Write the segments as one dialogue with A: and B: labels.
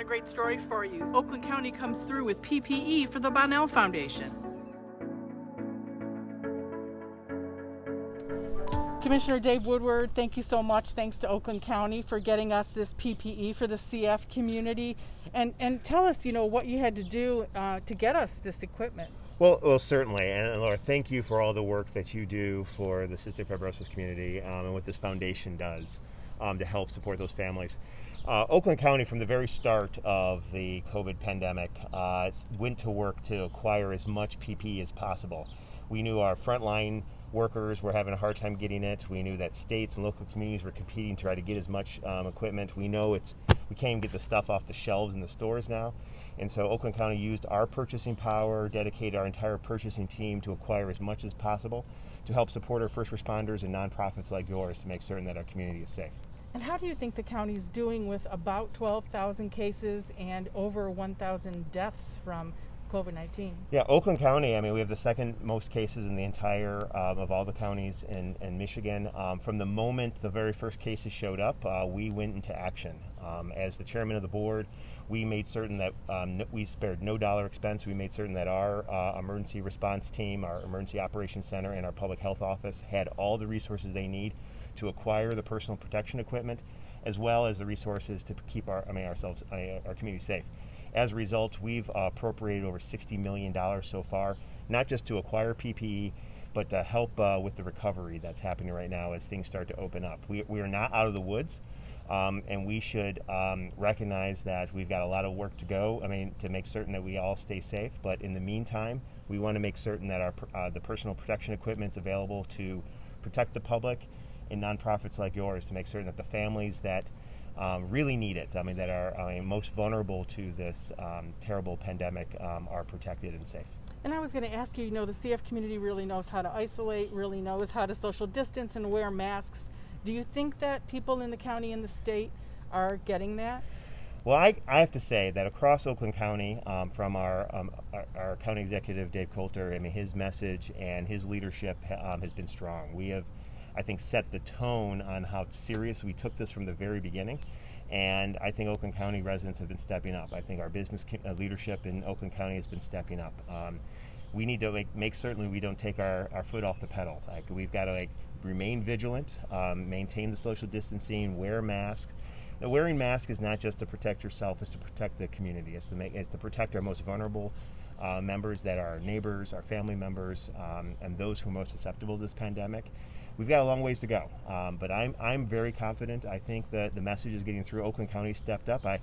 A: a great story for you. Oakland County comes through with PPE for the Bonnell Foundation. Commissioner Dave Woodward, thank you so much. Thanks to Oakland County for getting us this PPE for the CF community. And tell us, what you had to do to get us this equipment.
B: Well, certainly. And Laura, thank you for all the work that you do for the cystic fibrosis community and what this foundation does to help support those families. Oakland County, from the very start of the COVID pandemic, went to work to acquire as much PPE as possible. We knew our frontline workers were having a hard time getting it. We knew that states and local communities were competing to try to get as much equipment. We know we can't even get the stuff off the shelves in the stores now. And so Oakland County used our purchasing power, dedicated our entire purchasing team to acquire as much as possible to help support our first responders and nonprofits like yours to make certain that our community is safe.
A: And how do you think the county's doing with about 12,000 cases and over 1,000 deaths from COVID-19?
B: Yeah, Oakland County, we have the second most cases in the entire of all the counties in Michigan. From the moment the very first cases showed up, we went into action. As the chairman of the board, we made certain that we spared no dollar expense. We made certain that our emergency response team, our emergency operations center, and our public health office had all the resources they need to acquire the personal protection equipment, as well as the resources to keep our community safe. As a result, we've appropriated over $60 million so far, not just to acquire PPE, but to help with the recovery that's happening right now as things start to open up. We are not out of the woods, and we should recognize that we've got a lot of work to go, to make certain that we all stay safe. But in the meantime, we want to make certain that the personal protection equipment is available to protect the public and nonprofits like yours, to make certain that the families that really need it, that are most vulnerable to this terrible pandemic, are protected and safe.
A: And I was going to ask you, the CF community really knows how to isolate, really knows how to social distance and wear masks. Do you think that people in the county and the state are getting that?
B: Well, I have to say that across Oakland County, from our county executive, Dave Coulter, his message and his leadership has been strong. We have, I think, set the tone on how serious we took this from the very beginning. And I think Oakland County residents have been stepping up. I think our business leadership in Oakland County has been stepping up. We need to make certain we don't take our foot off the pedal. We've got to remain vigilant, maintain the social distancing, wear masks. Now, wearing masks is not just to protect yourself, it's to protect the community. It's to protect our most vulnerable members, that are our neighbors, our family members, and those who are most susceptible to this pandemic. We've got a long ways to go, but I'm very confident. I think that the message is getting through. Oakland County stepped up. I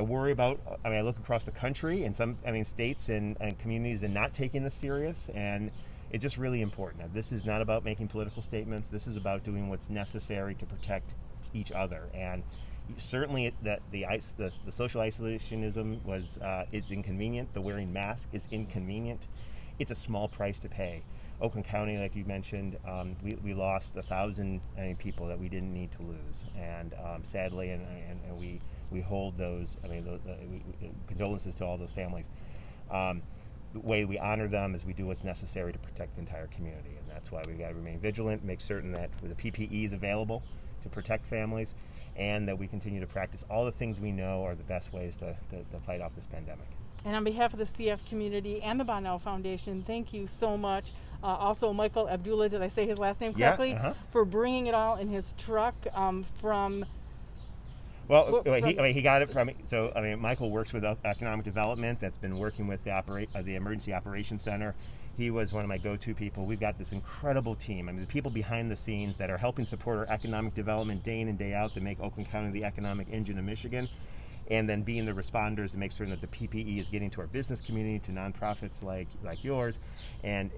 B: worry about, I look across the country and some, states and communities that are not taking this serious, and it's just really important. Now, this is not about making political statements. This is about doing what's necessary to protect each other. And certainly that the social isolationism is inconvenient. The wearing mask is inconvenient. It's a small price to pay. Oakland County, like you mentioned, we lost 1,000 people that we didn't need to lose, and sadly, and we hold those. Condolences to all those families. The way we honor them is we do what's necessary to protect the entire community, and that's why we've got to remain vigilant, make certain that the PPE is available to protect families, and that we continue to practice all the things we know are the best ways to fight off this pandemic.
A: And on behalf of the CF community and the Bonnell Foundation, thank you so much. Also, Michael Abdullah, did I say his last name correctly?
B: Yeah,
A: For bringing it all in his truck from...
B: Well, he got it from. So Michael works with economic development. That's been working with the Emergency Operations Center. He was one of my go-to people. We've got this incredible team. The people behind the scenes that are helping support our economic development day in and day out to make Oakland County the economic engine of Michigan, and then being the responders to make certain that the PPE is getting to our business community, to nonprofits like yours, and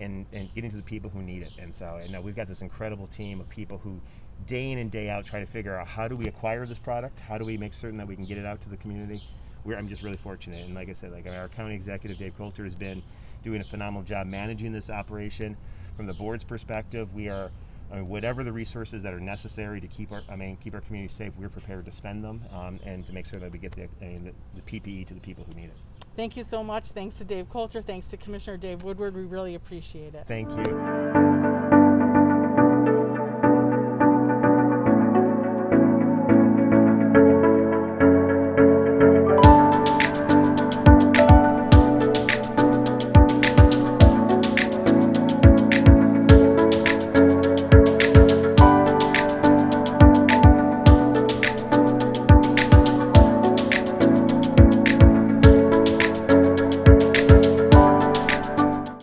B: getting to the people who need it. And we've got this incredible team of people who day in and day out try to figure out, how do we acquire this product? How do we make certain that we can get it out to the community? I'm just really fortunate. And like I said, our county executive, Dave Coulter, has been doing a phenomenal job managing this operation. From the board's perspective, we are, whatever the resources that are necessary to keep our community safe, we're prepared to spend them, and to make sure that we get the PPE to the people who need it.
A: Thank you so much. Thanks to Dave Coulter. Thanks to Commissioner Dave Woodward. We really appreciate it.
B: Thank you.